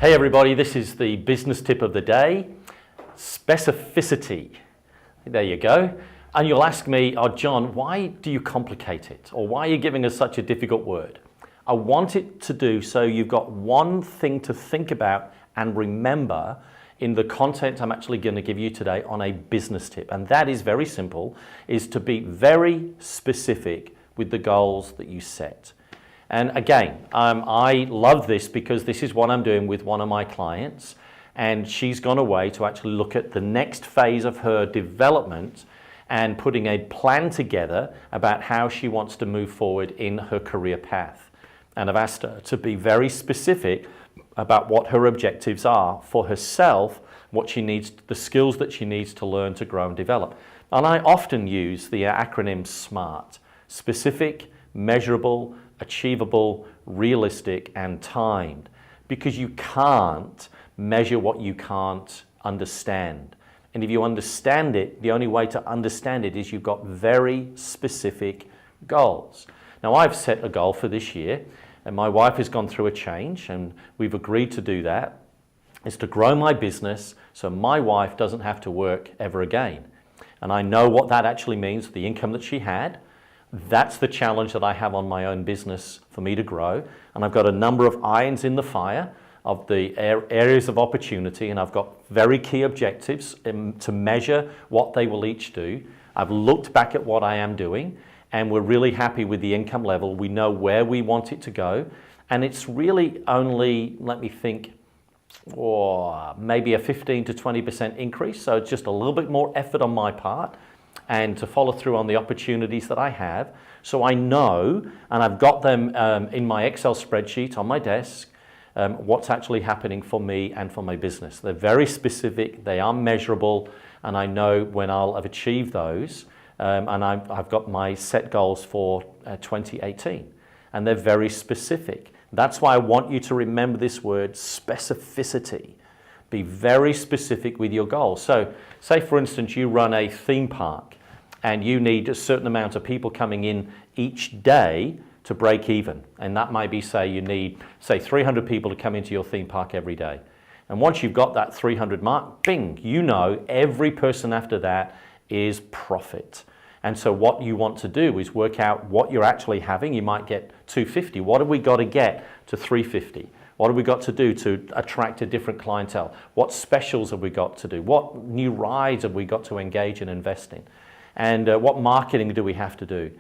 Hey everybody, this is the business tip of the day, specificity. There you go. And you'll ask me, oh John, why do you complicate it? Or why are you giving us such a difficult word? I want it to do so you've got one thing to think about and remember in the content I'm actually going to give you today on a business tip. And that is very simple, is to be very specific with the goals that you set. And again, I love this because this is what I'm doing with one of my clients, and she's gone away to actually look at the next phase of her development and putting a plan together about how she wants to move forward in her career path. And I've asked her to be very specific about what her objectives are for herself, what she needs, the skills that she needs to learn to grow and develop. And I often use the acronym SMART: specific, measurable, achievable, realistic, and timed, because you can't measure what you can't understand. And if you understand it, the only way to understand it is you've got very specific goals. Now, I've set a goal for this year, and my wife has gone through a change, and we've agreed to do that, is to grow my business so my wife doesn't have to work ever again. And I know what that actually means, the income that she had. That's the challenge that I have on my own business for me to grow. And I've got a number of irons in the fire of the areas of opportunity, and I've got very key objectives to measure what they will each do. I've looked back at what I am doing, and we're really happy with the income level. We know where we want it to go, and it's really only, let me think, maybe a 15 to 20% increase. So it's just a little bit more effort on my part, and to follow through on the opportunities that I have. So I know, and I've got them in my Excel spreadsheet on my desk, what's actually happening for me and for my business. They're very specific, they are measurable, and I know when I'll have achieved those. And I've got my set goals for 2018, and they're very specific. That's why I want you to remember this word, specificity. Be very specific with your goals. So say, for instance, you run a theme park and you need a certain amount of people coming in each day to break even. And that might be, say, you need, say, 300 people to come into your theme park every day. And once you've got that 300 mark, bing, you know every person after that is profit. And so what you want to do is work out what you're actually having. You might get 250. What have we got to get to 350? What have we got to do to attract a different clientele? What specials have we got to do? What new rides have we got to engage and invest in? And what marketing do we have to do?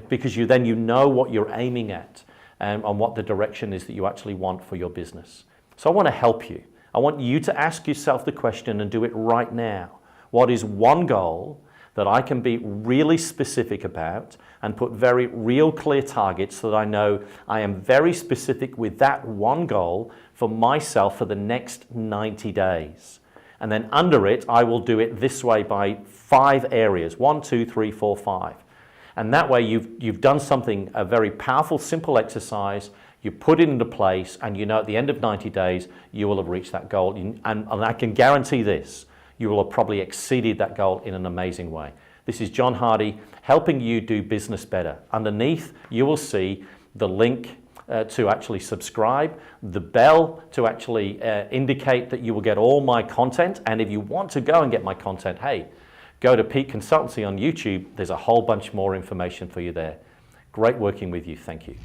Because you know what you're aiming at and what the direction is that you actually want for your business. So I want to help you. I want you to ask yourself the question and do it right now. What is one goal that I can be really specific about and put very real clear targets so that I know I am very specific with that one goal for myself for the next 90 days. And then under it, I will do it this way by 5 areas, 1, 2, 3, 4, 5. And that way you've done something, a very powerful, simple exercise, you put it into place, and you know at the end of 90 days, you will have reached that goal. And I can guarantee this, you will have probably exceeded that goal in an amazing way. This is John Hardy helping you do business better. Underneath, you will see the link to actually subscribe, the bell to actually indicate that you will get all my content. And if you want to go and get my content, hey, go to Pete Consultancy on YouTube. There's a whole bunch more information for you there. Great working with you. Thank you.